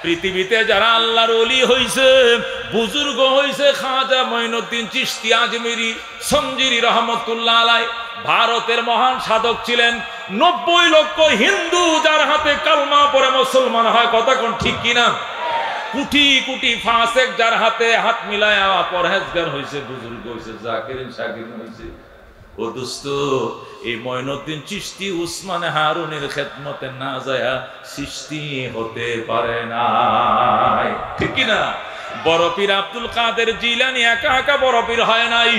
পৃথিবীতে যারা আল্লাহর ওলি হইছে, বুজুর্গ হইছে, খাজা মঈনুদ্দিন চিশতি আজমিরি সঞ্জিরি রহমতুল্লাহ আলাইহি ভারতের মহান সাধক ছিলেন। 90 লক্ষ হিন্দু যার হাতে কালমা পড়ে মুসলমান হয়, কথা কোন ঠিক কিনা? কোটি কোটি ফাসেক যার হাতে হাত মিলায়া পরহেজগার হইছে, বুজুর্গ হইছে, জাকিরিন শাকিরিন হইছে। ও দোস্ত, এই মঈনুদ্দিন চিশতি উসমানে হারুনের খেদমতে না যায়া সৃষ্টি হতে পারে না, ঠিক কিনা? বড় পীর আব্দুল কাদের জিলানী একা একা বড় পীর হয় নাই,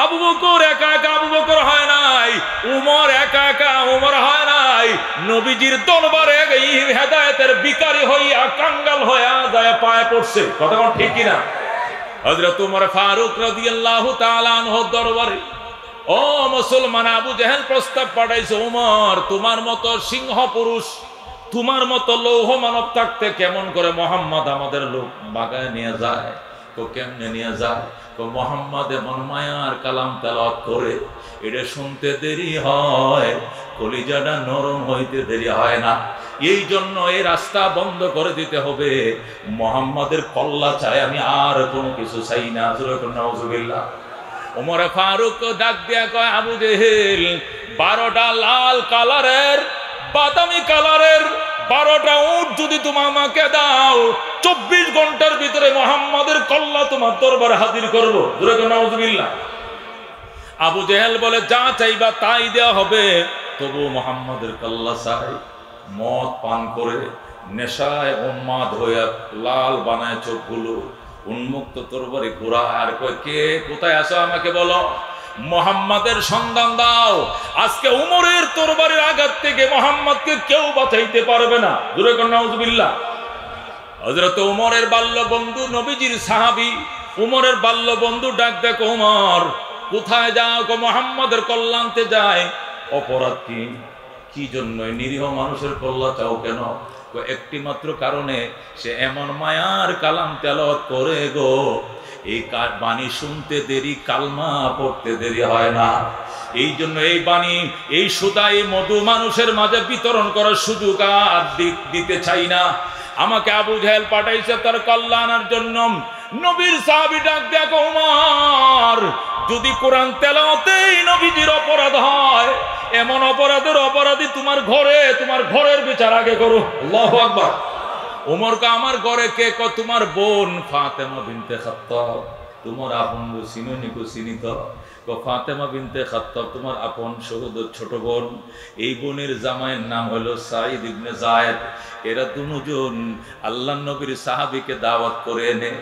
আবু বকর একা একা আবু বকর হয় নাই, উমর একা একা উমর হয় নাই। নবীজির দরবারে এই হেদায়েতের ভিখারি হইয়া কাঙ্গাল হইয়া যায় পায়ে পড়ছে, কথা কোন ঠিক কিনা? হযরত উমর ফারুক রাদিয়াল্লাহু তাআলা আনহুর দরবারে ও মুসলমান, আবু জেহেল প্রস্তাব পাঠাইছে, উমর তোমার মতো সিংহ পুরুষ, তোমার মতো লৌহ মানব থাকতে কেমন করে মুহাম্মদ আমাদের লোক বাগায় নিয়ে যায়? তো কেমনে নিয়ে যায়? তো মুহাম্মদ এমন মায়ার কালাম তেলাওয়াত করে, এটা শুনতে দেরি হয়, কলিজাটা নরম হইতে দেরি হয় না। এই জন্য এই রাস্তা বন্ধ করে দিতে হবে। মুহাম্মাদের কল্লা চাই, আমি আর কোনো কিছু চাই না। নাউজুবিল্লাহ। ওমর ফারুক ডাক দিয়া কয়, আবু জেহেল 12টা লাল কালারের বাদামি কালারের 12টা উট যদি তুমি আমাকে দাও, 24 ঘন্টার ভিতরে মুহাম্মাদের কল্লা তোমার দরবারে হাজির করবো। নাউজুবিল্লাহ। আবু জেহেল বলে, যা চাইবা তাই দেওয়া হবে, তবু মুহাম্মাদের কল্লা চাই। মদ পান করে নেশায় উন্মাদ হইয়া লাল বানায় চোখগুলো, উন্মুক্ত তরবারি ঘোরা, আর কয়, কে কোথায় আছো আমাকে বলো, মুহাম্মাদের সন্ধান দাও। আজকে উমরের তরবারির আঘাত থেকে মুহাম্মদকে কেউ বাঁচাইতে পারবে না। জোরে কোন নাউজুবিল্লাহ। হযরত উমরের বাল্য বন্ধু, নবীজির সাহাবী উমরের বাল্য বন্ধু ডাক দেখো, উমর কোথায় যাও? গো মুহাম্মাদের কল্যাণতে যায়। অপরাধ কি? কি জন্য নিরীহ মানুষের কল্যাণ চাও কেন? একটি মাত্র কারণে, সে এমন মায়ার কালাম তেলাওয়াত করে গো, এই বাণী শুনতে দেরি, কালমা পড়তে দেরি হয় না। এই জন্য এই বাণী, এই সুদা, এই মধু মানুষের মাঝে বিতরণ করার সুযোগ আর দিতে চাই না। আমাকে আবু জেহেল পাঠাইছে তার কল্যাণের জন্য। নবীর সাহাবী ডাক দেখো, উমর যদি কোরআন তেলাওয়াতেই নবীজির অপরাধ হয়, এমন অপরাধের অপরাধী তোমার ঘরে, তোমার ঘরের বিচার আগে করো। আল্লাহু আকবার। উমর কা আমার ঘরে কে? ক তোমার বোন ফাতেমা বিনতে খাত্তাব। তোমার আপন চিনি কো চিনি তো? ক ফাতেমা বিনতে খাত্তাব তোমার আপন সহোদর ছোট বোন। এই বোনের জামাইয়ের নাম হলো সাঈদ ইবনে যায়েদ। এরা দুজন আল্লাহর নবীর সাহাবীকে দাওয়াত করে এনে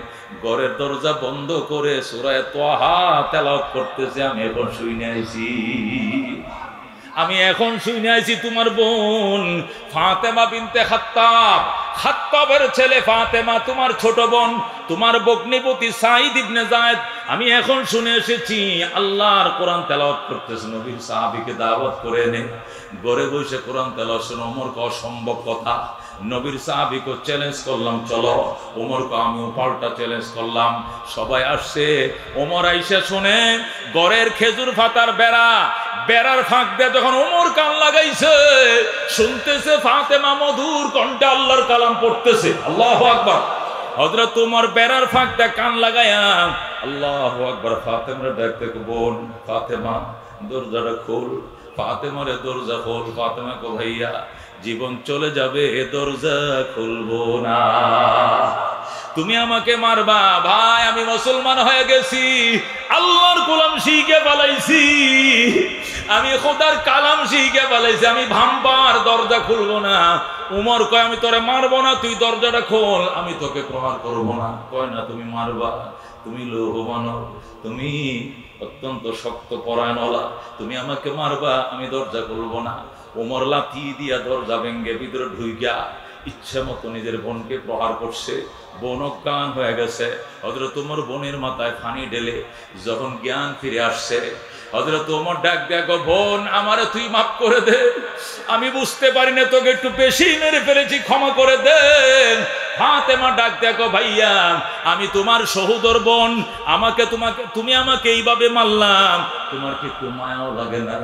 ঘরের দরজা বন্ধ করে সূরা তাহা তেলাওয়াত করতেছে। আমি এখন শুনে আইছি, আমি এখন শুনে আইছি তোমার বোন ফাতেমা বিনতে খাত্তাব, খাত্তাবের ছেলে ফাতেমা তোমার ছোট বোন, তোমার ভগ্নিপতি সাঈদ ইবনে যায়েদ। আমি এখন শুনে এসেছি আল্লাহর কোরআন তেলাওয়াত করতেছে, নবীর সাহাবীকে দাওয়াত করে এনে ঘরে বসে কোরআন তেলাওয়াত শুনে। ওমরকে অসম্ভব কথা, নবীর সাহাবীকে চ্যালেঞ্জ করলাম, চলো। ওমরকে আমিও পাল্টা চ্যালেঞ্জ করলাম। সবাই আসছে, ওমর আইসা শুনে ঘরের খেজুর পাতার বেড়ার ফাঁক দিয়ে যখন ওমর কান লাগাইছে, শুনতেছে ফাতেমা মধুর কণ্ঠে আল্লাহর কালাম পড়তেছে। আল্লাহু আকবার। হযরত ওমর বেড়ার ফাঁক দিয়ে কান লাগায়া আল্লাহু আকবার। ফাতেমার ডাকতে, বোন ফাতেমা দরজাটা খোল। ফাতেমারে দরজা খোল। ফাতেমা কো ভাইয়া জীবন চলে যাবে, এ দরজা খুলবো না। তুমি আমাকে মারবা ভাই, আমি মুসলমান হয়ে গেছি, আল্লাহর গোলাম শিখে পালাইছি, আমি খোদার কালাম শিখে পালাইছি, আমি ভাম্বার দরজা খুলবো না। উমর কয়, আমি তোরে মারবো না, তুই দরজাটা খোল, আমি তোকে প্রহার করবো না। কয় না, তুমি মারবা, তুমি লৌহ মানব, তুমি অত্যন্ত শক্ত পরায়ণওয়ালা, তুমি আমাকে মারবা, আমি দরজা খুলবো না। ওমর লাথি দিয়া দরজা ভেঙ্গে ভিতরে ঢুইকা ইচ্ছা মতো নিজের বোনকে প্রহার করছে। বোন অজ্ঞান হয়ে গেছে। হযরত ওমর বোনের মাথায় পানি ঢেলে যখন জ্ঞান ফিরে আসছে, হযরত ওমর ডাক দেখো, বোন আমারে তুই মাফ করে দে, আমি বুঝতে পারি না, তোকে একটু বেশি মেরে ফেলেছি, ক্ষমা করে দেন। ফাতেমা ডাক দেখো, ভাইয়া আমি তোমার সহোদর বোন, তুমি আমাকে এইভাবে মারলাম, তোমার কি একটু মায়াও লাগে না?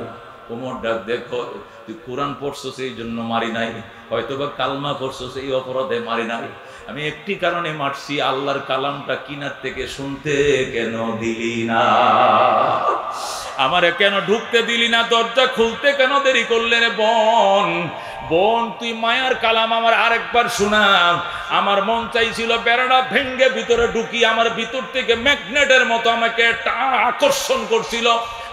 ওমর ডাক দেখো, তুই কোরআন পড়ছস এই জন্য মারি নাই, হয়তোবা কালমা পড়ছস এই অপরাধে মারি নাই, আমি একটি কারণে মারছি, আল্লাহর কালামটা কিনার থেকে শুনতে কেন দিলি না, আমারে কেন ঢুকতে দিলি না, দরজা খুলতে কেন দেরি করলে রে বোন, বোন তুই মায়ার কালাম আমার আরেকবার শোনা। আমার মন চাইছিল বেড়াটা ভেঙ্গে ভিতরে ঢুকি, আমার ভিতর থেকে ম্যাগনেটের মতো আমাকে আকর্ষণ করছিল,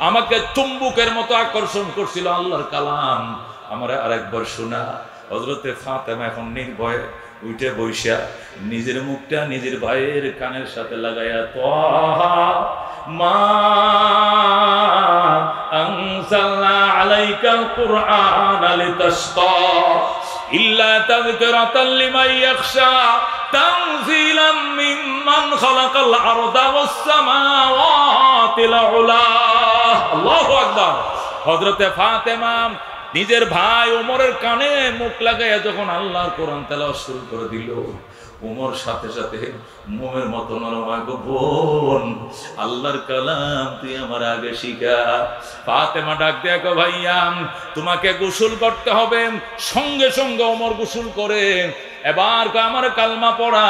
আমাকে চুম্বুকের মতো আকর্ষণ করছিল আল্লাহর কালাম, আমার আরেকবার শোনা। হযরতে ফাতেমা এখন নির্ভয়ে উঠে বইসা নিজের মুখটা নিজের ভাইয়ের কানের সাথে লাগাইয়া, তাহা মা আনজালনা আলাইকাল কুরআনা লিতাশকা ইল্লা তাযকিরাতাল লিমান ইয়াখশা তানজিলাম মিম্মান খালাকাল আরদা ওয়াস সামাওয়াতিল উলা। আল্লাহু আকবার। হযরতে ফাতেমা নিজের ভাই ওমরের কানে মুখ লাগাইয়া যখন আল্লাহর কোরআন তেলাওয়াত শুরু করে দিল, ওমর সাথে সাথে মোমের মতো নরম, গো বোন আল্লাহর কালাম তুই আমার আগে শিখা। ফাতেমা ডাক দেয়া, গো ভাইয়া তোমাকে গোসল করতে হবে। সঙ্গে সঙ্গে ওমর গোসল করে এবার আমার কালমা পড়া।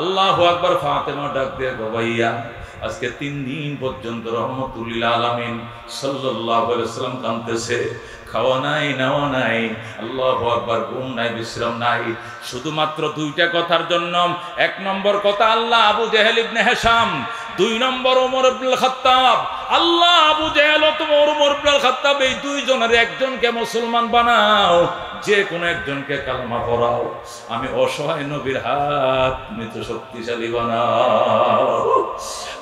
আল্লাহু আকবার। ফাতেমা ডাক দেয়া, গো ভাইয়া আজকে 3 দিন পর্যন্ত রহমতুল্লিল আলামিন সাল্লাল্লাহু আলাইহি ওয়াসাল্লাম কাঁদতেছে, খাওয়া নাই নেওয়া নাই, আল্লাহু আকবার, ঘুম নাই বিশ্রাম নাই, শুধুমাত্র 2টা কথার জন্য। 1 নম্বর কথা আল্লাহ আবু জেহেল ইবনে হিশাম, 2 নম্বর ওমর ইবনুল খাত্তাব। আল্লাহ আবু জেহেল ও ওমর ইবনুল খাত্তাব এই 2 জনের একজনকে মুসলমান বানাও, যে কোনো একজনকে কালমা পড়াও, আমি অসহায় নবীর হাত মৃত শক্তিশালী বানাও।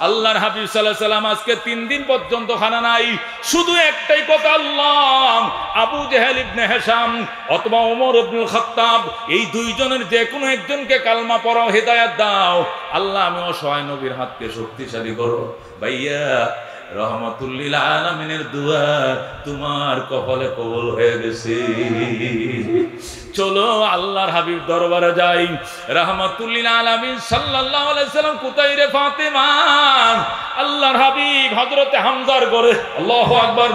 আল্লাহর হাবিব সাল্লাল্লাহু আলাইহি সাল্লাম আজকে 3 দিন পর্যন্ত খানা নাই, শুধু একটাই কথা, আল্লাহ আবু জেহেল ইবনে হিশাম অথবা ওমর ইবনুল খাত্তাব এই 2 জনের যে কোনো একজনকে কালমা পড়াও, হেদায়েত দাও। আল্লাহ আমি অসহায় নবীর হাতকে শক্তিশালী করো। ভাইয়া রহমাতুল্লিল আলামিনের দোয়া তোমার কপালে কবুল হয়ে গেছে। চলো আল্লাহর হাবিব দরবারে যাই। রহমাতুল্লিল আলামিন সাল্লাল্লাহু আলাইহি সাল্লাম কোথায় রে ফাতেমা? আল্লাহর হাবিব হযরতে হামজার ঘরে। আল্লাহু আকবার।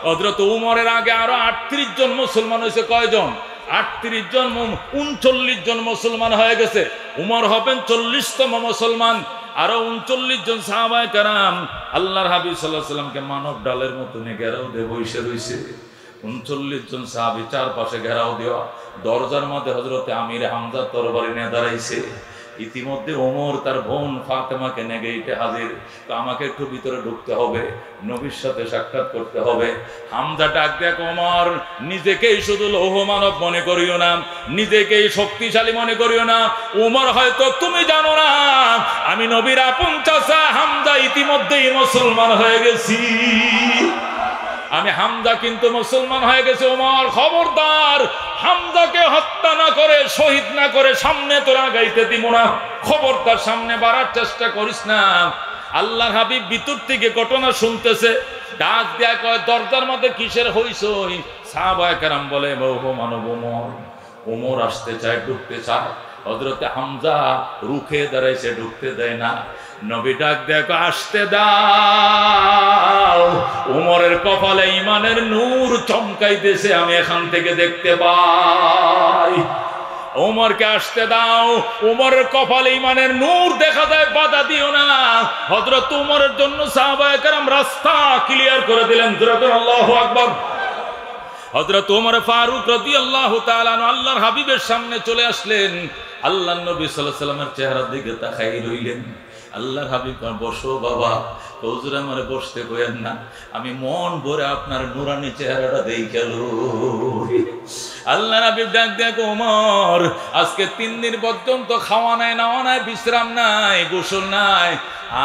হযরত উমরের আগে আরো 38 জন মুসলমান হয়েছে। কয়জন? 38 জন, 39 জন মুসলমান হয়ে গেছে। উমর হবেন 40তম মুসলমান। আরো 39 জন সাহাবায়ে কেরাম আল্লাহর হাবিব সাল্লাল্লাহু আলাইহি সাল্লামকে মানব ডালের মতো ঘেরাও দিয়ে বসে রয়েছে। 39 জন সাহাবী চারপাশে ঘেরাও দেওয়া। দরজার মধ্যে হযরতে আমির হামজা তরবারি নিয়ে দাঁড়াইছে। ইতিমধ্যে ওমর তার বোন ফাতেমাকে নিয়ে গেটে হাজির। তো আমাকে একটু ভিতরে ঢুকতে হবে, নবীর সাথে সাক্ষাৎ করতে হবে। হামজা ডাক দেয়া, ওমর নিজেকেই শুধু লৌহ মানব মনে করিও না, নিজেকেই শক্তিশালী মনে করিও না। ওমর হয়তো তুমি জানো না, আমি নবীর আপন চাচা হামজা ইতিমধ্যেই মুসলমান হয়ে গেছি। আমি হামজা কিন্তু মুসলমান হয়ে গেছে। ওমর খবরদার, হামজাকে হত্যা না করে, শহীদ না করে সামনে তোরা গাইতে দিব না। খবরদার সামনে বাড়ার চেষ্টা করিস না। আল্লাহর হাবিব ভিতর থেকে ঘটনা শুনতেছে, ডাক দেয়া কয়, দরজার মধ্যে কিসের হইছই? সাহাবায়ে কেরাম বলে, বহু মানব ওমর। ওমর আসতে চায়, ঢুকতে চায়, হযরতে হামজা রুখে দাঁড়াইছে, ঢুকতে দেয় না। নবী ডাক দেখো, আসতে দাও। ওমরের কপালে ঈমানের নূর চমকাইতেছে, আমি এখান থেকে দেখতে পাই। ওমরকে আসতে দাও। ওমরের কপালে ঈমানের নূর দেখা যায়, বাধা দিও না। হযরত ওমরের জন্য সাহাবায়ে কেরাম রাস্তা ক্লিয়ার করে দিলেন। আল্লাহু আকবার। হযরত ওমর ফারুক রাদিয়াল্লাহু তাআলা আনহু আল্লাহর হাবিবের সামনে চলে আসলেন। আল্লাহর নবী সাল্লাল্লাহু আলাইহি সাল্লামের চেহারার দিকে তাকাই রইলেন। আল্লাহর হাবিব, বসো বাবা। হুজুর আমারে বসতে কইেন না, আমি মন ভরে আপনার নুরানি চেহারাটা দেখে লই। আল্লাহর হাবিব ডাক দেখো, ওমর আজকে 3 দিন পর্যন্ত খাওয়া নাই, নাওয়া নাই, বিশ্রাম নাই, গোসল নাই,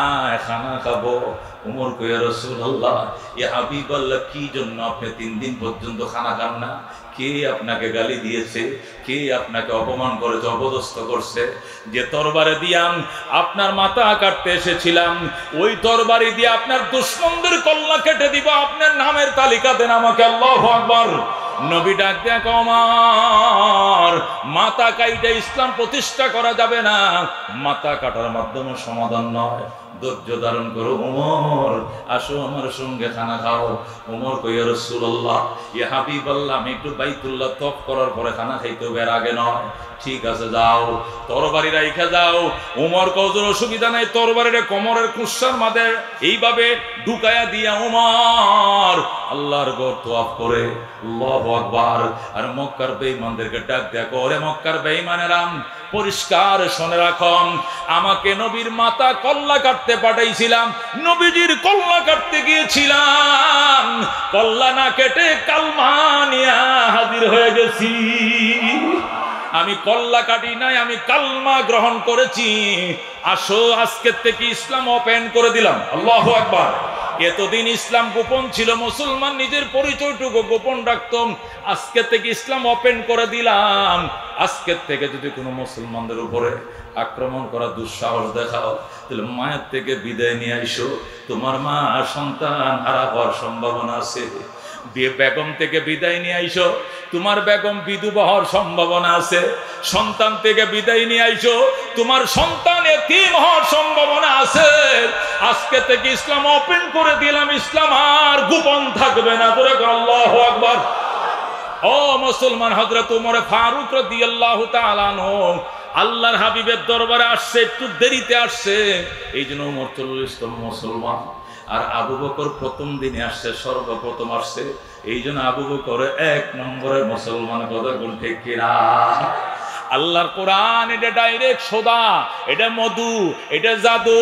আয় খানা খাবো। ওমর কইয়া, রাসূলুল্লাহ, ইয়া হাবিবাল্লাহ, কি জন্য আপনি 3 দিন পর্যন্ত খানা খান না? কে আপনাকে গালি দিয়েছে? কে আপনাকে অপমান করেছে, অপদস্থ করছে? যে তরবারি দিয়ে আপনার মাথা কাটতে এসেছিলাম, ওই তরবারি দিয়ে আপনার দুশমনদের কল্লা কেটে দিব। আপনার নামের তালিকা দেন আমাকে। আল্লাহু আকবার। নবী ডাক দেয়া, ওমর মাথা কাইটে ইসলাম প্রতিষ্ঠা করা যাবে না। মাথা কাটার মাধ্যমে সমাধান নয়, ধৈর্য ধারণ করো। ওমর আসো আমার সঙ্গে খানা খাও। ওমর কই ইয়া রাসূলুল্লাহ, ইয়া হাবিবাল্লাহ, আমি একটু বাইতুল্লাহ তওয়াফ করার পরে খানা খাইতে হবে, এর আগে নয়। ঠিক আছে যাও, তরবারি রাইখা যাও। ওমর কওজোর অসুবিধা নাই, তরবারিরে কোমরের কুশার মাঝে এইভাবে ঢুকায়া দিয়া ওমর আল্লাহর ঘর তওয়াফ করে। আল্লাহু আকবার। আর মক্কার বেঈমানদেরকে ডাক দেয়া, ওরে মক্কার বেঈমানেরা, পরিষ্কার শুনে রাখো, আমাকে নবীর মাথা কল্লা কাটতে পাঠাইছিলাম, নবীজির কল্লা কাটতে গিয়েছিলাম, কল্লা না কেটে কালমা নিয়ে হাজির হয়ে গেছি। আমি কল্লা কাটি নাই, আমি কালমা গ্রহণ করেছি। আসো আজকের থেকে ইসলাম ওপেন করে দিলাম। আল্লাহু আকবার। এতদিন ইসলাম গোপন ছিল, মুসলমান নিজের পরিচয়টুকু গোপন রাখতাম, আজকে থেকে ইসলাম ওপেন করে দিলাম। আজকের থেকে যদি কোনো মুসলমানদের উপরে আক্রমণ করা দুঃসাহস দেখাও, তাহলে মায়ের থেকে বিদায় নিয়ে আইসো। তোমার মা সন্তান হারা হওয়ার সম্ভাবনা আছে। বেগম থেকে বিদায় নিয়ে আইসো, তোমার বেগম বিধবা হওয়ার সম্ভাবনা আছে। সন্তান থেকে বিদায় নিয়ে আইসো, তোমার সন্তান এতিম হওয়ার সম্ভাবনা আছে। আজকে থেকে ইসলাম ওপেন করে দিলাম, ইসলাম আর গোপন থাকবে না। আল্লাহু আকবার। ও মুসলমান, হযরত ওমর ফারুক রাদিয়াল্লাহু তাআলা আনহু আল্লাহর হাবিবের দরবারে আসছে, একটু দেরিতে আসছে, এই জন্য ওমর 40তম মুসলমান। আর আবু বকর প্রথম দিনে আসছে, সর্বপ্রথম আসছে, এই জন্য আবু বকর 1 নম্বরের মুসলমান। কথা কোন ঠিক কিনা? আল্লাহর কোরআন এটা ডাইরেক্ট সোদা, এটা মধু, এটা জাদু।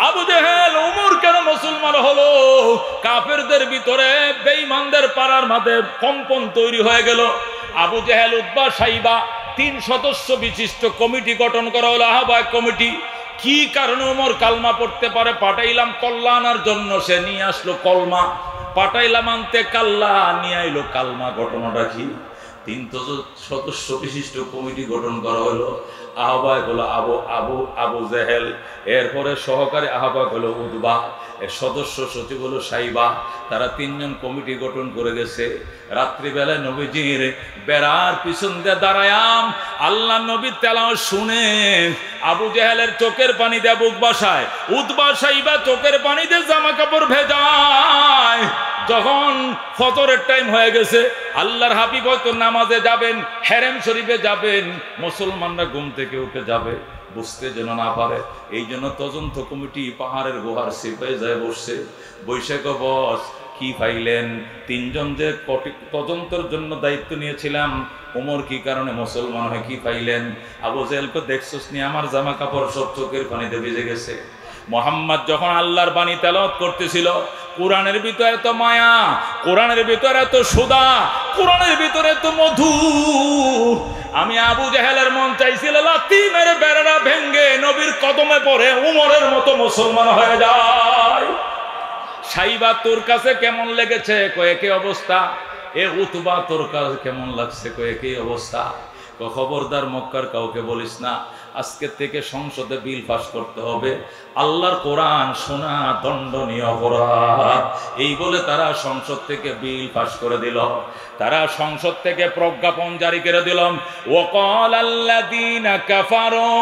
আবু জেহেল ওমর কেন মুসলমান হলো? কাফেরদের ভিতরে বেঈমানদের পাড়ার মাঝে কম্পন তৈরি হয়ে গেল। আবু জেহেল, উতবা, সাইবা 3 সদস্য বিশিষ্ট কমিটি গঠন করা হলো, আহ্বায়ক কমিটি। কি কারণে ওমর কালমা পড়তে পারে? পাঠাইলাম কল্লা আনার জন্য, সে নিয়ে আসলো কলমা। পাঠাইলাম আনতে কাল্লা, নিয়ে আইলো কালমা। ঘটনাটা কি? 3 সদস্য বিশিষ্ট কমিটি গঠন করা হলো। আহ্বায়ক হলো আবু জেহেল, এরপরে সহকারী আহ্বায়ক হলো উতবা, এর সদস্য সচিব হলো সাইবা। তারা 3 জন কমিটি গঠন করে গেছে। রাত্রিবেলায় নবীজির বেড়ার পিছন দিয়ে দাঁড়ায়াম, আল্লাহ নবী তেলাওয়াত শুনে আবু জেহেলের চোখের পানি দিয়ে বুক বাসায়, উতবা সাইবা চোখের পানি দিয়ে জামা কাপড় ভেজায়। যখন ফজরের টাইম হয়ে গেছে, আল্লাহর হাবিব হয়তো নামাজে যাবেন, হেরেম শরীফে যাবেন, মুসলমানরা ঘুম থেকে উঠে যাবে, বুঝতে যেন না পারে। এই জন্য তদন্ত কমিটি পাহাড়ের গুহার সিপাই যায় বসছে। বৈশাখ বস কি পাইলেন? 3 জন যে তদন্তের জন্য দায়িত্ব নিয়েছিলাম, ওমর কি কারণে মুসলমান হয়, কি পাইলেন? আবু জেহেলকে দেখছস নি, আমার জামা কাপড় সব চোখের পানিতে ভিজে গেছে। মোহাম্মদ যখন আল্লাহর বাণী তেলাওয়াত করতেছিল, কোরআনের ভিতরে এত মায়া, কোরআনের ভিতরে এত সুদা, কোরআনের ভিতরে এত মধু, আমি আবু জেহেলের মন চাইছিল লাথি মেরে বেড়াটা ভেঙ্গে নবীর কদমে পড়ে উমরের মতো মুসলমান হয়ে যায়। সাইবা তোর কাছে কেমন লেগেছে? কয়ে কি অবস্থা? এ উতবা তোর কাছে কেমন লাগছে? কয়ে কি অবস্থা? খবরদার মক্কার কাউকে বলিস না, আজকে থেকে সংসদে বিল পাস করতে হবে, আল্লাহর কোরআন শোনা দণ্ডনীয় অপরাধ। এই বলে তারা সংসদ থেকে বিল পাস করে দিল। তারা সংসদ থেকে প্রজ্ঞাপন জারি করে দিল, ওয়াকাল আল্লাযীনা কাফারু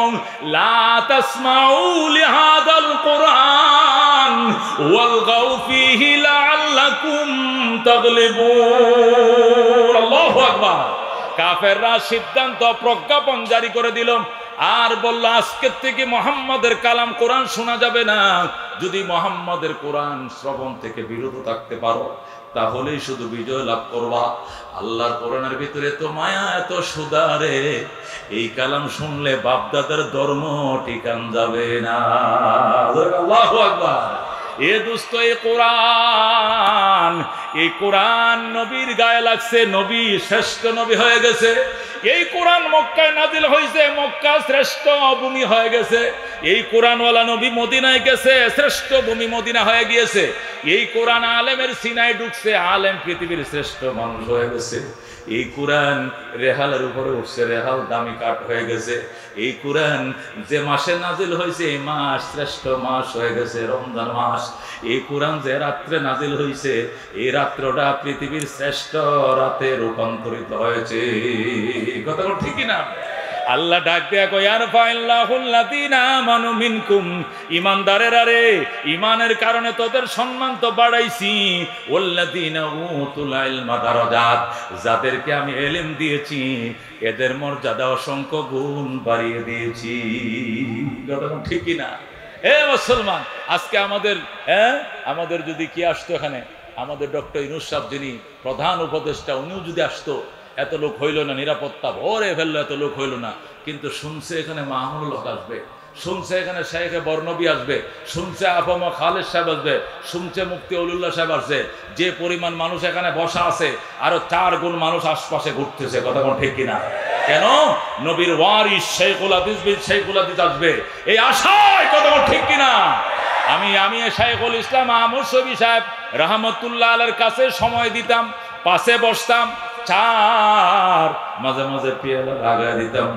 লা তাসমাউ লিহাযাল কোরআন ওয়ালগাউ ফীহি লাআল্লাকুম তাগলিবুন। আল্লাহু আকবার। কাফেররা সিদ্ধান্ত, প্রজ্ঞাপন জারি করে দিল, আর বলল আজকের থেকে মুহাম্মাদের কালাম কোরআন শোনা যাবে না। যদি মুহাম্মাদের কোরআন শ্রবণ থেকে বিরত থাকতে পারো, তাহলেই শুধু বিজয় লাভ করবা। আল্লাহর কোরআনের ভিতরে তো মায়া, এত সুদারে, এই কালাম শুনলে বাপদাদার ধর্ম ঠিকান যাবে না। আল্লাহু আকবার। এ দোস্ত, এই কোরআন নবীর গায়ে লাগছে, নবী শ্রেষ্ঠ নবী হয়ে গেছে। এই কোরআন মক্কায় নাজিল হয়েছে, মক্কা শ্রেষ্ঠ ভূমি হয়ে গেছে। এই কোরআনওয়ালা নবী মদিনায় গেছে, শ্রেষ্ঠ ভূমি মদিনা হয়ে গিয়েছে। এই কোরআন আলেমের সিনায় ঢুকছে, আলেম পৃথিবীর শ্রেষ্ঠ মানুষ হয়ে গেছে। এই কোরআন রেহালের উপরে উঠছে, রেহাল দামি কাঠ হয়ে গেছে। এই কোরআন যে মাসে নাজিল হয়েছে, এই মাস শ্রেষ্ঠ মাস হয়ে গেছে, রমজান মাস। এই কোরআন যে রাত্রে নাজিল হয়েছে, এই রাত্রটা পৃথিবীর শ্রেষ্ঠ রাতে রূপান্তরিত হয়েছে। কথা ঠিকই না? আল্লাহ ডাক দেয়া কয় ইয়ারফাইল্লাহুল্লাযীনা আমানু মিনকুম, ঈমানদারেরা রে, ঈমানের কারণে তোদের সম্মান তো বাড়াইছি। ওয়াল্লাযীনা উতুল ইলমা দারাজাত, যাদেরকে আমি ইলম দিয়েছি এদের মর্যাদা অসংখ্য গুণ বাড়িয়ে দিয়েছি। কথা ঠিক কি না? মুসলমান, আজকে আমাদের যদি কি আসতো এখানে, আমাদের ডক্টর ইউনূস সাহেব যিনি প্রধান উপদেষ্টা, উনিও যদি আসতো, এত লোক হইল না, নিরাপত্তা ভরে ফেললো, এত লোক হইল না। কিন্তু শুনছে এখানে মাহমুদুল হক আসবে, শুনছে এখানে শেখে বর্ণবী আসবে, শুনছে আফমা খালেদ সাহেব আসবে, শুনছে মুফতি অলিউল্লাহ সাহেব আসবে। যে পরিমাণ মানুষ এখানে বসা আছে, আরো 4 গুণ মানুষ আশপাশে ঘুরতেছে। কথা কোন ঠিক কিনা? কেন? নবীর ওয়ারিস শেখুল হাদিস বিন শেখুল হাদিস আসবে এই আশায়। কথা কোন ঠিক কিনা? আমি শেখুল ইসলাম আহমদ শফি সাহেব রাহমাতুল্লাহ আলাইহির কাছে সময় দিতাম, পাশে বসতাম, মাঝে মাঝে পেয়ালা লাগায় দিতাম,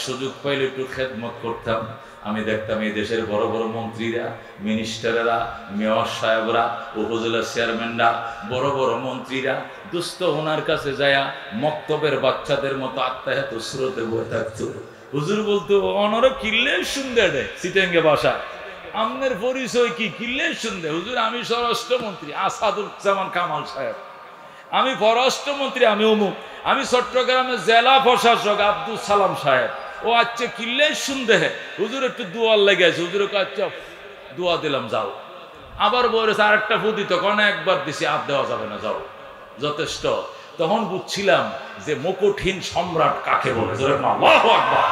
সুযোগ পাইলে একটু খেদমত করতাম। আমি দেখতাম এই দেশের বড় বড় মন্ত্রীরা, মিনিস্টারেরা, মেয়র সাহেবরা, উপজেলা চেয়ারম্যানরা, বড় বড় মন্ত্রীরা দুস্থ ওনার কাছে যায়া মক্তবের বাচ্চাদের মতো আত্মায়াত স্রোতে বয়ে থাকতো। হুজুর বলতো, অনরে কিল্লে শুনতে দে, সিটেঙ্গে বাসা আমনের পরিচয় কি? কিল্লে শুনতে। হুজুর, আমি স্বরাষ্ট্রমন্ত্রী আসাদুজ্জামান কামাল সাহেব, আমি পররাষ্ট্রমন্ত্রী, আমি অমুক, আমি চট্টগ্রামের জেলা প্রশাসক আব্দুল সালাম সাহেব। ও আচ্ছা, কিল্লে শুনতে হে হুজুর, একটু দোয়ার লেগে আছে। হুজুর আচ্ছা দোয়া দিলাম, যাও। আবার বলেছে আরেকটা ফুদি, তখন একবার দিছি, আর দেওয়া যাবে না, যাও, যথেষ্ট। তখন বুঝছিলাম যে মুকুটহীন সম্রাট কাকে বলে। আল্লাহু আকবার!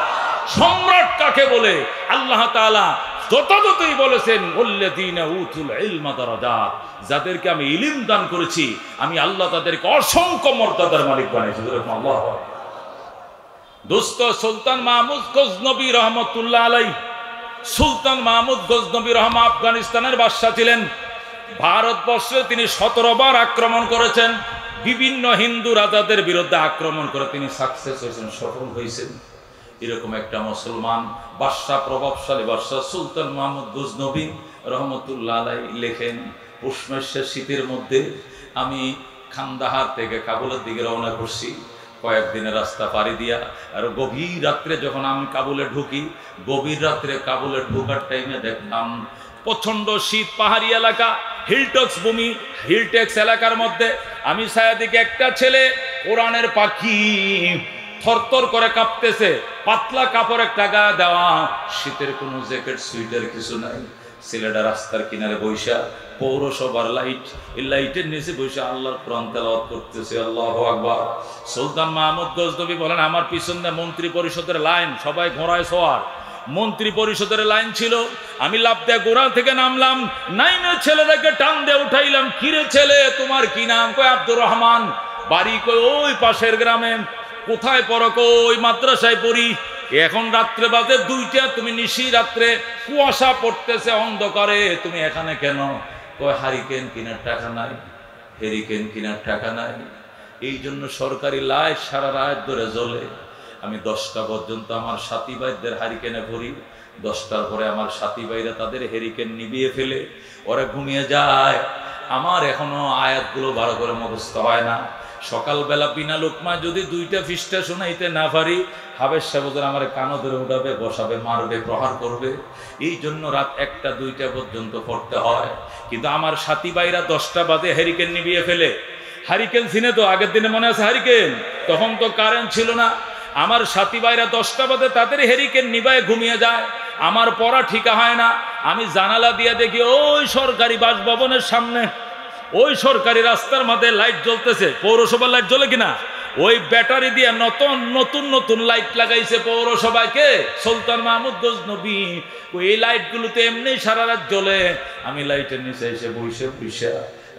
সম্রাট কাকে বলে? আল্লাহ তাআলা যথাযথই বলেছেন, ওয়াল্লাযীনা উতুল ইলমা দারাজাত, যাদেরকে আমি ইলম দান করেছি আমি আল্লাহ তাদেরকে অসংখ্য মর্যাদার মালিক বানিয়েছি। আল্লাহু আকবার! দোস্ত, সুলতান মাহমুদ গজনবী রহমতুল্লাহ আলাইহি, সুলতান মাহমুদ গজনবী রহমা আফগানিস্তানের বাদশা ছিলেন। ভারতবর্ষে তিনি 17 বার আক্রমণ করেছেন। বিভিন্ন হিন্দু রাজাদের বিরুদ্ধে আক্রমণ করে তিনি সাকসেস হয়েছেন, সফল হয়েছেন। এরকম একটা মুসলমান বাদশা, প্রভাবশালী বাদশা সুলতান মাহমুদ গজনবী রহমতুল্লাহ আলাইহি লেখেন, পৌষ মাসের শীতের মধ্যে আমি খান্দাহার থেকে কাবুলের দিকে রওনা করছি। কয়েকদিনের রাস্তা পাড়ি দিয়া আর গভীর রাত্রে যখন আমি কাবুলে ঢুকি, গভীর রাত্রে কাবুলে ঢোকার টাইমে দেখলাম প্রচন্ড শীত, পাহাড়ি এলাকা, হিলটক্স ভূমি, হিলটেক্স এলাকার মধ্যে আমি ছায়াদিকে একটা ছেলে কোরআনের পাখি থরথর করে কাঁপতেছে, পাতলা কাপড় একটা গায়ে দেওয়া, শীতের কোনো জ্যাকেট সুইটার কিছু নাই। ছেলেটা রাস্তার কিনারে বৈশা, পৌরসভার লাইট, এই লাইটের নিচে বৈশা আল্লাহর কোরআন তেলাওয়াত করতেছে। আল্লাহু আকবার! সুলতান মাহমুদ গজনবী বলেন, আমার পিছনে মন্ত্রী পরিষদের লাইন, সবাই ঘোড়ায় সওয়ার, মন্ত্রী পরিষদের লাইন ছিল। আমি লাফ দিয়ে ঘোড়া থেকে নামলাম, নাইমে ছেলেটাকে টান দিয়ে উঠাইলাম। কিরে ছেলে, তোমার কি নাম? কয় আব্দুর রহমান। বাড়ি কই? ওই পাশের গ্রামে। কোথায় পড়ো? ওই মাদ্রাসায় পড়ি। এখন রাত্রে বাজে 2টা, তুমি নিশি রাত্রে, কুয়াশা পড়তেছে, অন্ধকারে তুমি এখানে কেন? কয় হারিকেন কেনার টাকা নাই, হেরিকেন কেনার টাকা নাই, এই জন্য সরকারি লাইট সারা রাত ধরে জ্বলে। আমি 10টা পর্যন্ত আমার সাথী ভাইদের হারিকেনে ভরি, 10টার পরে আমার সাথী ভাইরা তাদের হেরিকেন নিভিয়ে ফেলে, ওরা ঘুমিয়ে যায়। আমার এখনো আয়াতগুলো ভালো করে মুখস্থ হয় না। সকালবেলা বিনা লোকমায় যদি 2টা পৃষ্ঠা শোনাইতে না পারি, হাবের সাহেব আমার কানো ধরে উঠাবে, বসাবে, মারবে, প্রহার করবে। এই জন্য রাত 1টা 2টা পর্যন্ত পড়তে হয়। কিন্তু আমার সাথী ভাইরা 10টা বাজে হ্যারিকেন নিভিয়ে ফেলে। হ্যারিকেন চিনে তো? আগের দিনে মনে আছে হ্যারিকেন? তখন তো কারেন্ট ছিল না। আমার সাথী ভাইরা 10টা বাজে তাদের হ্যারিকেন নিভায় ঘুমিয়ে যায়। আমার পড়া ঠিকা হয় না। আমি জানালা দিয়ে দেখি ওই সরকারি বাসভবনের সামনে, ওই সরকারি রাস্তার মধ্যে লাইট জ্বলতেছে। পৌরসভার লাইট জ্বলে কিনা? ওই ব্যাটারি দিয়ে নতুন নতুন লাইট লাগাইছে পৌরসভাকে সুলতান মাহমুদ গজনবী। ওই লাইটগুলোতে এমনি সারা রাত জ্বলে। আমি লাইটের নিচে এসে বসে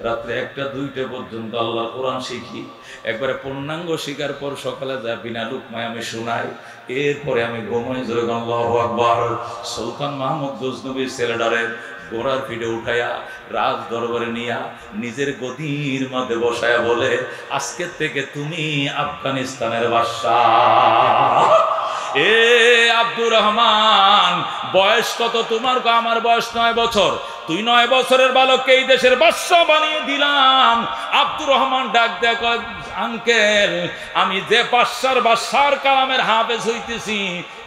রাত্রে 1টা 2টা পর্যন্ত আল্লাহর কোরআন শিখি। একবারে পূর্ণাঙ্গ শিকার পর সকালে যা বিনা লুকমায় আমি শোনাই, এরপরে আমি ঘুমাই। আল্লাহু আকবার! সুলতান মাহমুদ গজনবীর ছেলেটারে ঘোড়ার পিঠে উঠাইয়া রাজ দরবারে নিয়া নিজের গদির মধ্যে বসায়া বলে, আজকের থেকে তুমি আফগানিস্তানের বাদশাহ। এ আব্দুর রহমান, বয়স কত তোমার? আমার বয়স 9 বছর। তুই 9 বছরের বালককে এই দেশের বাদশা বানিয়ে দিলাম। আব্দুর রহমান ডাক দেয়া কয়, আঙ্কেল আমি যে বাদশার কালামের হাফেজ হইতেছি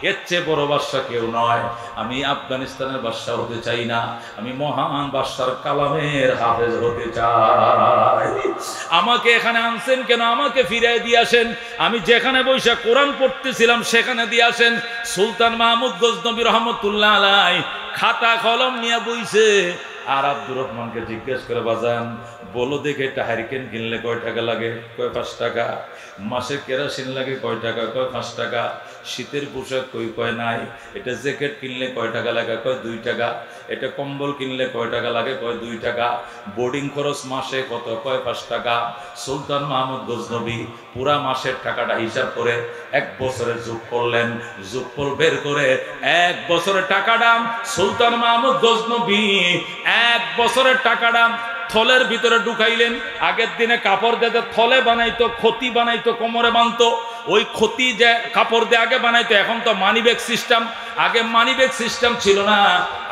এর চেয়ে বড় বাদশা কেউ নয়, আমি আফগানিস্তানের বাদশা হতে চাই না, আমি মহান বাদশার কালামের হাফেজ হতে চাই। আমাকে এখানে আনছেন কেন? আমাকে ফিরিয়ে দিয়ে আসেন, আমি যেখানে বসে কোরআন পড়তেছিলাম সেখানে দিয়ে আসেন। সুলতান মাহমুদ গজনবী রহমতুল্লাহ আলাই খাতা কলম নিয়ে বইছে। আর আব্দুর রহমানকে জিজ্ঞেস করে, বাজান বলো দেখে একটা হারিকেন কিনলে কয় টাকা লাগে? কয় 5 টাকা। মাসে কেরাসিন লাগে কয় টাকা? কয় 5 টাকা। শীতের পোশাক কয় নাই। এটা জ্যাকেট কিনলে কয় টাকা লাগে? কয় 2 টাকা। এটা কম্বল কিনলে কয় টাকা লাগে? কয় 2 টাকা। বোর্ডিং খরচ মাসে কত? কয় 5 টাকা। সুলতান মাহমুদ গজনবী পুরা মাসের টাকাটা হিসাব করে 1 বছরের যোগ করলেন, যোগফল বের করে 1 বছরের টাকাটা সুলতান মাহমুদ গজনবী 1 বছরের টাকাটা থলের ভিতরে ঢুকাইলেন। আগের দিনে কাপড় দিয়ে থলে বানাইতো, ক্ষতি বানাইতো, কোমরে বানতো। ওই ক্ষতি যে কাপড় দিয়ে আগে বানাইতো, এখন তো মানি ব্যাগ সিস্টেম। আগে মানি ব্যাগ সিস্টেম ছিল না,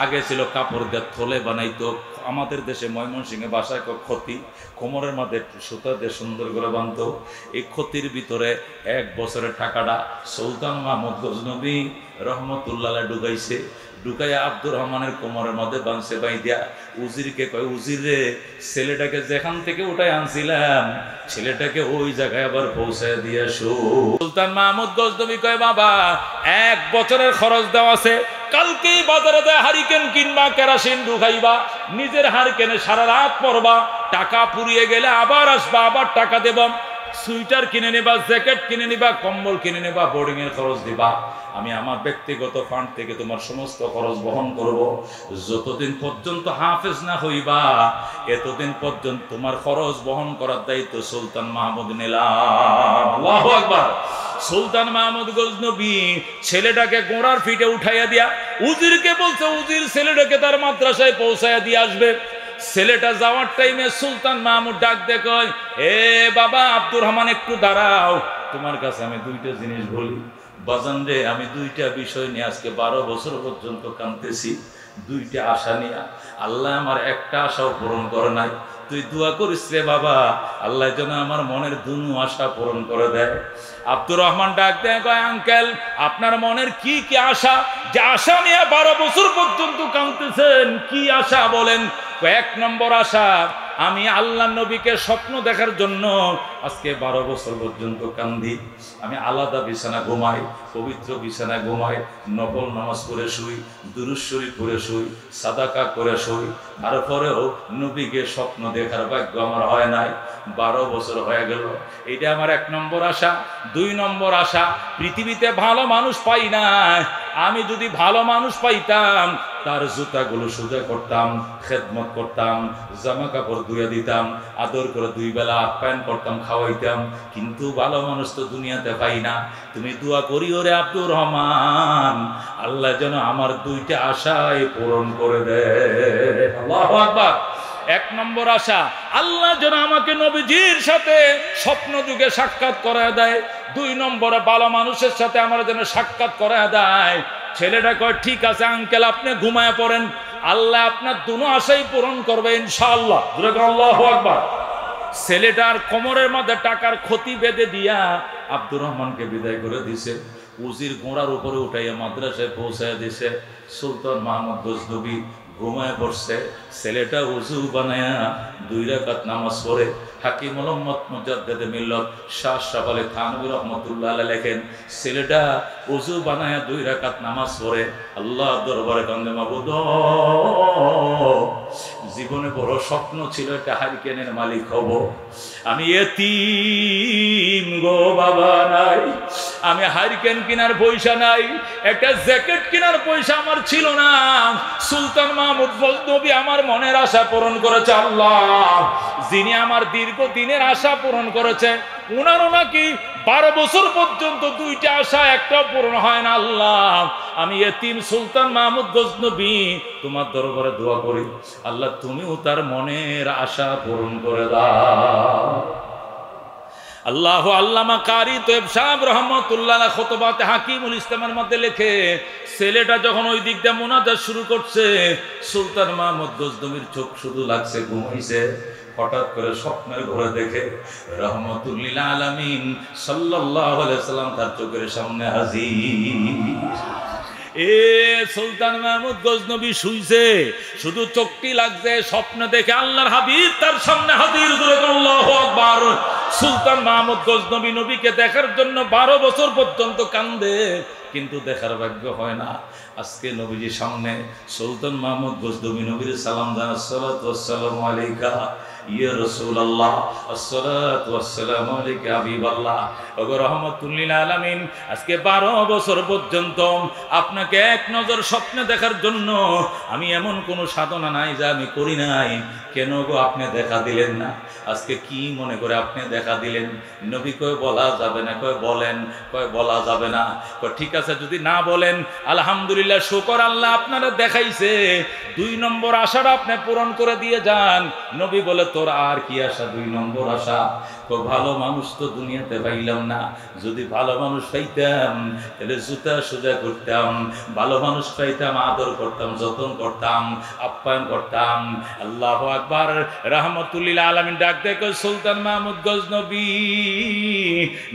আগে ছিল কাপড় দিয়ে থলে বানাইতো। আমাদের দেশে ময়মনসিংহে ভাষায় ক্ষতি, কোমরের মধ্যে সুতা দিয়ে সুন্দর করে বানতো। এই ক্ষতির ভিতরে 1 বছরের টাকাটা সুলতান মাহমুদ গজনবী রহমতুল্লাহ ঢুকাইছে। ঢুকাইয়া আব্দুর রহমানের কোমরের মধ্যে বানছে। বাইদিয়া উজিরকে কয়, উজির রে ছেলেটাকে যেখান থেকে উঠাই আনছিলাম ছেলেটাকে ওই জায়গায় আবার পৌঁছায় দিয়ে আসো। সুলতান মাহমুদ গজনবী কয়, বাবা 1 বছরের খরচ দেওয়া আছে, কালকেই বাজারে যায় হারিকেন কিনবা, কেরাসিন ঢুকাইবা, নিজের হারিকেনে সারা রাত পড়বা, টাকা পুড়িয়ে গেলে আবার আসবা, আবার টাকা দেব। সুইটার কিনে নিবা, জ্যাকেট কিনে নিবা, কম্বল কিনে নিবা, বোর্ডিং এর খরচ দিবা। আমি আমার ব্যক্তিগত ফান্ড থেকে তোমার সমস্ত খরচ বহন করব। যতদিন পর্যন্ত হাফেজ না হইবা এতদিন পর্যন্ত তোমার খরচ বহন করার দায়িত্ব সুলতান মাহমুদ নিলাম। আল্লাহু আকবার। সুলতান মাহমুদ গজনবী ছেলেটাকে গোড়ার ফিটে উঠাইয়া দিয়া উজিরকে বলছে, উজির ছেলেটাকে তার মাদ্রাসায় পৌঁছাইয়া দিয়ে আসবে। ছেলেটা যাওয়ার টাইমে সুলতান মাহমুদ ডাক দিয়ে কয়, এ বাবা আব্দুর রহমান একটু দাঁড়াও, তোমার কাছে আমি 2টা জিনিস বলি। বাজান রে, আমি 2টা বিষয় নিয়ে আজকে 12 বছর পর্যন্ত কাঁদতেছি, 2টা আশা নিয়ে। আল্লাহ আমার একটা আশাও পূরণ করে নাই। তুই দোয়া করিস রে বাবা, আল্লাহ যেন আমার মনের 2 আশা পূরণ করে দেয়। আব্দুর রহমান ডাক দেয়, কয় আঙ্কেল আপনার মনের কি কি আশা, যে আশা নিয়ে 12 বছর পর্যন্ত কাঁদতেছেন, কি আশা বলেন? 1 নম্বর আশা, আমি আল্লাহ নবীকে স্বপ্ন দেখার জন্য আজকে 12 বছর পর্যন্ত কান্দি। আমি আলাদা বিছানা ঘুমাই, পবিত্র বিছানা ঘুমাই, নফল নামাজ পড়ে শুই, দুরূদ শরীফ পড়ে শুই, সাদাকা করে শুই, তারপরেও নবীকে স্বপ্ন দেখার ভাগ্য আমার হয় নাই। 12 বছর হয়ে গেল। এটা আমার 1 নম্বর আশা। 2 নম্বর আশা, পৃথিবীতে ভালো মানুষ পাই না, আমি যদি ভালো মানুষ পাইতাম তার জুতাগুলো সোজা করতাম, খেদমত করতাম, জামা কাপড় ধুয়ে দিতাম, আদর করে 2 বেলা আপ্যায়ন করতাম, খাওয়াইতাম। কিন্তু ভালো মানুষ তো দুনিয়াতে পাই না। তুমি দোয়া করি ওরে আব্দুর রহমান, আল্লাহ যেন আমার 2টা আশাই পূরণ করে দেয়। আল্লাহু আকবার। 1 নম্বর আশা, আল্লাহ যেন আমাকে নবীজির সাথে স্বপ্ন যুগে সাক্ষাৎ করায় দেয়। 2 নম্বরে ভালো মানুষের সাথে আমার যেন সাক্ষাৎ করায় দেয়। ছেলেটা কয়, ঠিক আছে আঙ্কেল আপনি ঘুমায় পড়েন, আল্লাহ আপনার 2 আশাই পূরণ করবে ইনশাআল্লাহ। আল্লাহু আকবার। ছেলেটার কোমরের মধ্যে টাকার ক্ষতি বেঁধে দিয়া আব্দুর রহমানকে বিদায় করে দিছে। উজির ঘোড়ার উপরে উঠাইয়া মাদ্রাসায় পৌঁছায় দিছে। সুলতান মাহমুদ গজনবী ঘুমায় পড়ছে। ছেলেটা উজু বানায়া 2 রাকাত নামাজ পড়ে। হাকিম মোহাম্মদ মুজাদ্দেদে মিল্লাত শাহ আশরাফ আলী থানভী রহমাতুল্লাহ আলাইহি লেখেন, ছেলেটা উজু বানায়া 2 রাকাত নামাজ পড়ে আল্লাহ দরবারে কান্দে, মাবুদ জীবনে বড় স্বপ্ন ছিল একটা হারিকেনের মালিক হব, আমি এতিম গো বাবা নাই, আমি হারিকেন কেনার পয়সা নাই, একটা জ্যাকেট কেনার পয়সা আমার ছিল না। সুলতান মাহমুদ গজনবী আমার মনের আশা পূরণ করেছে। আল্লাহ যিনি আমার দীর্ঘদিনের আশা পূরণ করেছে, উনারও নাকি 12 বছর পর্যন্ত 2টা আশা একটা পূরণ হয় না। আল্লাহ আমি এতিম সুলতান মাহমুদ গজনবী তোমার দরবারে দোয়া করি, আল্লাহ তুমিও তার মনের আশা পূরণ করে দাও। আল্লাহ আল্লামা কারি তৈব সাহেব রহমতুল্লাহ খুতবাতে হাকিমুল ইসলামের মধ্যে লেখে, ছেলেটা যখন ওই দিকটা মুনাজাত শুরু করছে, সুলতান মাহমুদ গজনবীর চোখ শুধু লাগছে ঘুমাইছে। হঠাৎ করে স্বপ্নের ঘরে দেখে রহমতুল্লিল আলামিন সাল্লাল্লাহু আলাইহি সাল্লাম তার চোখের সামনে হাজির। সুলতান মাহমুদ গজনবী শুইছে, শুধু চোখটি লাগছে, স্বপ্নে দেখে আল্লাহর হাবিব তার সামনে হাজির। আল্লাহু আকবার। সুলতান মাহমুদ গজনবী নবীকে দেখার জন্য 12 বছর পর্যন্ত কান্দে, কিন্তু দেখার ভাগ্য হয় না। আজকে নবীজির সামনে সুলতান মাহমুদ গজনবী নবীর সালাম জানা, আসসালাতু ওয়াসসালামু আলাইকা ইয়া রাসূলুল্লাহ, আসসালাতু ওয়াসসালামু আলাইকা হাবিবাল্লাহ। ওগো রাহমাতুল লিল আলামিন, আজকে 12 বছর পর্যন্ত আপনাকে এক নজর স্বপ্নে দেখার জন্য আমি এমন কোন সাধনা নাই যা আমি করি নাই, কেন গো আপনি দেখা দিলেন না? আজকে কি মনে করে আপনি দেখা দিলেন? নবী কয় বলা যাবে না। কয় বলেন। কয় বলা যাবে না। কয় ঠিক আছে, যদি না বলেন আলহামদুলিল্লাহ, শুকর আল্লাহ আপনারা দেখাইছে, 2 নম্বর আশাটা আপনি পূরণ করে দিয়ে যান। নবী বলে তোর আর কি আশা? 2 নম্বর আশা? কয় ভালো মানুষ তো দুনিয়াতে পাইলাম না, যদি ভালো মানুষ পাইতাম তাহলে জুতা সোজা করতাম, ভালো মানুষ পাইতাম আদর করতাম, যত্ন করতাম, আপ্যায়ন করতাম। আল্লাহু আকবার। রাহমাতুল্লিল আলামিন ডাক দেয়, সুলতান মাহমুদ গজনবী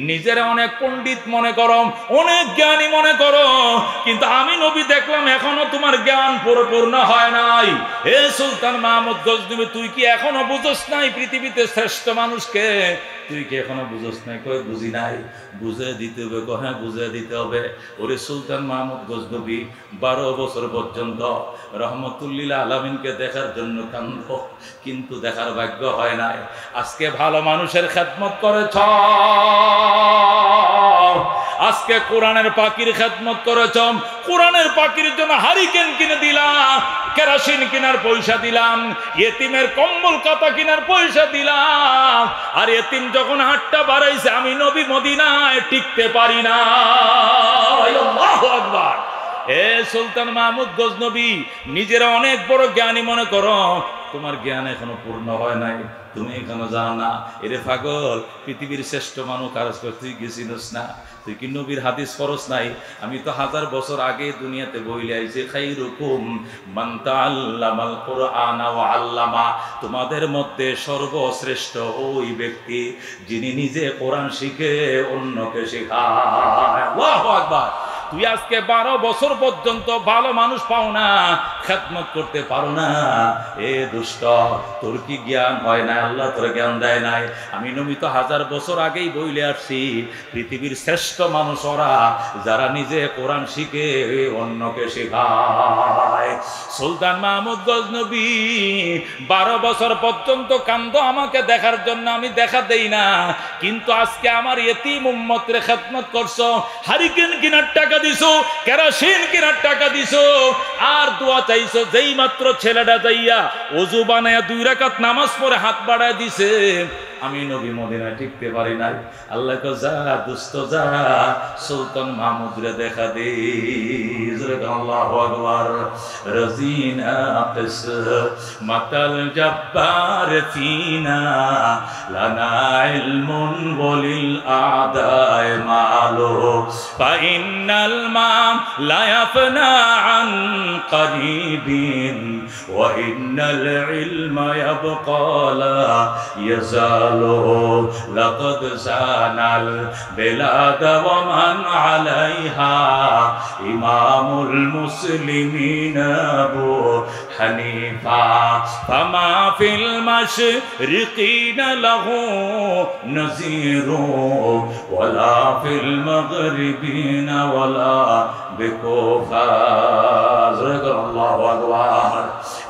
নিজের অনেক পণ্ডিত মনে করো, অনেক জ্ঞানী মনে করো, কিন্তু আমি নবী দেখলাম এখনো তোমার জ্ঞান পরিপূর্ণ হয় নাই। হে সুলতান মাহমুদ গজনবী, তুই কি এখনো বুঝোস নাই পৃথিবীতে শ্রেষ্ঠ মানুষকে? তুই কি এখনো বুঝোস নাই? কই বুঝি নাই। বুঝে দিতে হবে। হ্যাঁ বুঝে দিতে হবে। ওরে সুলতান মাহমুদ গজনবী 12 বছর পর্যন্ত রহমতুল্লিল আলামিনকে দেখার জন্য কান্দ, কিন্তু দেখার ভাগ্য হয় নাই। আজকে ভালো মানুষের খেদমত করেছ, আজকে কোরআনের পাখির খেদমত করেছ, কোরআনের পাখির জন্য হারিকেন কিনে দিলাম, কেরোসিন কেনার পয়সা দিলাম, এতিমের কম্বল কাতা কেনার পয়সা দিলাম, আর এতিম যখন হাতটা বাড়াইছে আমি নবী মদিনায় টিকতে পারি না। আল্লাহু আকবার। এ সুলতান মাহমুদ গজনবী নিজেরা অনেক বড় জ্ঞানী মনে করো, তোমার জ্ঞান এখনো পূর্ণ হয় নাই, তুমি এখনো জানো না। এরে পাগল, পৃথিবীর শ্রেষ্ঠ মানুষ কাজ করে তুই কি চিনস না? তুই কি নবীর হাদিস পড়স নাই? আমি তো 1000 বছর আগে দুনিয়াতে বইলে আইছি, খাইরুকুম মান তাআল্লামাল কুরআনা ওয়া আল্লামা, তোমাদের মধ্যে সর্বশ্রেষ্ঠ ওই ব্যক্তি যিনি নিজে কোরআন শিখে অন্যকে শেখায়। আল্লাহু আকবার। তুই আজকে 12 বছর পর্যন্ত ভালো মানুষ পাও না, খেদমত করতে পারো না। এ দুষ্ট, তোর কি জ্ঞান হয় না? আল্লাহ তোর জ্ঞান দেয় নাই? আমি নবী তো 1000 বছর আগেই বইলে আসছি, পৃথিবীর শ্রেষ্ঠ মানুষ ওরা যারা নিজে কোরআন শিখে অন্যকে শেখায়। সুলতান মাহমুদ গজনবী 12 বছর পর্যন্ত কান্দ আমাকে দেখার জন্য, আমি দেখা দেই না, কিন্তু আজকে আমার এতিম উম্মতের খেদমত করছো, হারিকেন কিনার টাকা দিছো, কেরোসিন কেনার টাকা দিছো, আর দোয়া চাইছো। যেই মাত্র ছেলেটা যাইয়া ওযু বানায়া 2 রাকাত নামাজ পড়ে হাত বাড়ায় দিছে, আমি নবী মদিনায় টিকতে পারি নাই। আল্লাহ কো যা দুষ্ট যা, সুলতান মাহমুদ রে দেখা দে। আল্লাহু আকবার। রাজিনা কিস মাতাল জব্বার ফিনা, লানা ইলমুন ওয়ালিল আদায় মালু, ফা ইন্নাল মাম লা ইয়াফনা আন করিবিন, ওয়া ইন্নাল ইলমা ইয়াবকা লা ইয়াজাল, لقد زان البلاد ومن عليها إمام المسلمين أبو حنيفة، فما في المشرقين له نظير ولا في المغربين ولا بكوفة। الله أكبر।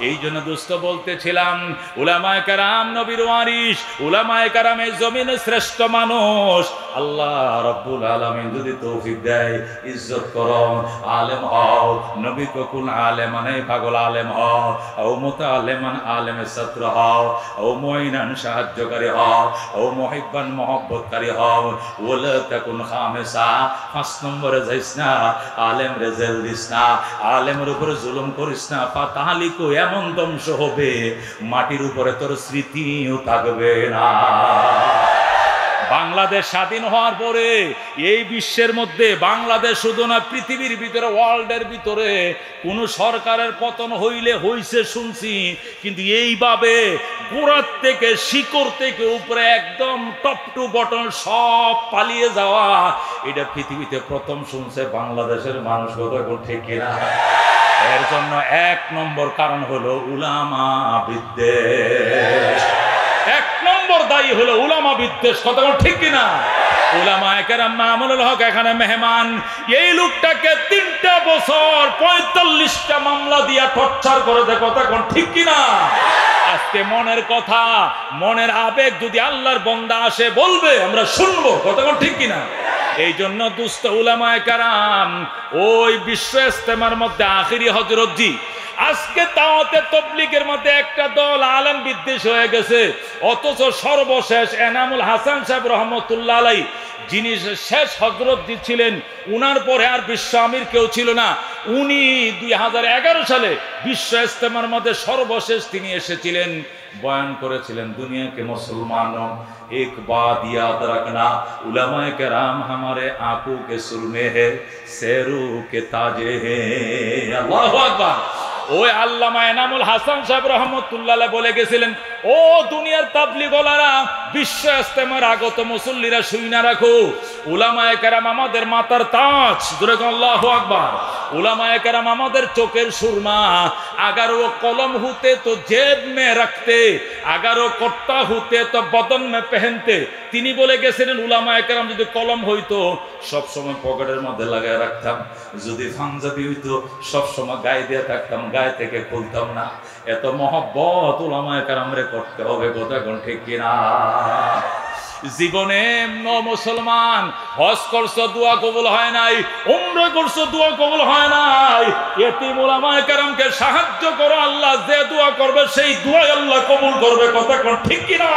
এই জন্য দুস্থ বলতেছিলাম, উলামায়ে কেরাম নবীর ওয়ারিস, উলামায়ে কেরাম এই জমিনের শ্রেষ্ঠ মানুষ। আল্লাহ রাব্বুল আলামিন যদি তৌফিক দেয়, ইজ্জত করো, আলেম হও। নবী ককুল আলেমানে পাগল আলেম হও, ও মুতাআল্লিমান আলেমের ছাত্র হও, ও মুইনান সাহায্যকারী হও, ও মুহিব্বান মহব্বতকারী হও। ওয়ালা তাকুন খামিসা, 5 নম্বরে যাইস না, আলেম রেজাল দিস না, আলেমের উপরে জুলুম করিস না। ফাতালিকু, এমন ধ্বংস হবে মাটির উপরে তোর স্মৃতিও থাকবে না। বাংলাদেশ স্বাধীন হওয়ার পরে এই বিশ্বের মধ্যে বাংলাদেশ শুধু না, পৃথিবীর ভিতরে, ওয়ার্ল্ডের ভিতরে কোন সরকারের পতন হইলে হইছে শুনছি, কিন্তু এইভাবে গোড়ার থেকে, শিকড় থেকে উপরে একদম টপ টু বটন সব পালিয়ে যাওয়া, এটা পৃথিবীতে প্রথম শুনছে বাংলাদেশের মানুষ। কথা ঠিক কিনা? এর জন্য এক নম্বর কারণ হলো উলামা বিদ্বেষ। এক নম্বর দায়ী হলো উলামা বিদ্বেষ। কথা ঠিক কিনা? উলামায়ে কেরাম মামুনুল হক এখানে মেহমান। এই লোকটাকে 3টা বছর 45টা মামলা দিয়া টর্চার করেছে। কথা ঠিক কিনা? আজকে মনের কথা, মনের আবেগ যদি আল্লাহর বান্দা আসে বলবে, আমরা শুনবো। কথা ঠিক কিনা? এই জন্য দুস্থ উলামায়ে কেরাম ওই বিশ্ব ইজতেমার মধ্যে আখিরি হযরত জি, আজকে দাওয়াতে তাবলীগের মধ্যে একটা দল আলেম বিদ্বেষ হয়ে গেছে, অথচ সর্বশেষ এনামুল হাসান সাহেব রহমতুল্লাহ আলাইহি, যিনি শেষ হযরত জি ছিলেন, উনার পরে আর বিশ্ব আমির কেউ ছিল না। উনি 2011 সালে বিশ্ব ইজতেমার মধ্যে সর্বশেষ তিনি এসেছিলেন, বয়ান করেছিলেন, দুনিয়াকে মুসলমানों एक बात याद रखना, उलमाए कराम हमारे आंखों के सुरमे है, शेरों के ताजे हैं। अल्लाहु अकबर। ওই আল্লামা এনামুল হাসান সাহেব রহমতুল্লাহ আলাইহি বলে গেছিলেন, ও দুনিয়ার তাবলীগওয়ালারা, বিশ্ব ইজতেমার আগত মুসল্লিরা শুইনা রাখো, উলামায়ে কেরাম আমাদের মাথার তাজ। জোরে বলো আল্লাহু আকবার। उलमाए करम আমাদের চোখের সুরমা। अगर वो कलम होते तो जेब में रखते, अगर वो कुर्ता होते तो बदन में पहनते। তিনি বলে গেছিলেন, উলামায়ে কেরাম যদি কলম হইতো সব সময় পকেটের মধ্যে লাগায় রাখতাম, যদি পাঞ্জাবি হইতো সব সময় গায়ে দিয়ে থাকতাম, গায়ে থেকে খুলতাম না। এত মহব্বত উলামায়ে কেরামরে করতে হবে। কথা কোন ঠিক কিনা? জীবনে মুসলমান হজ করছো, দোয়া কবুল হয় নাই, উমরা করছো, দোয়া কবুল হয় নাই। এতিম উলামায়ে কেরামকে সাহায্য করো, আল্লাহ যে দোয়া করবে সেই দোয়া আল্লাহ কবুল করবে। কথা কোন ঠিক কিনা?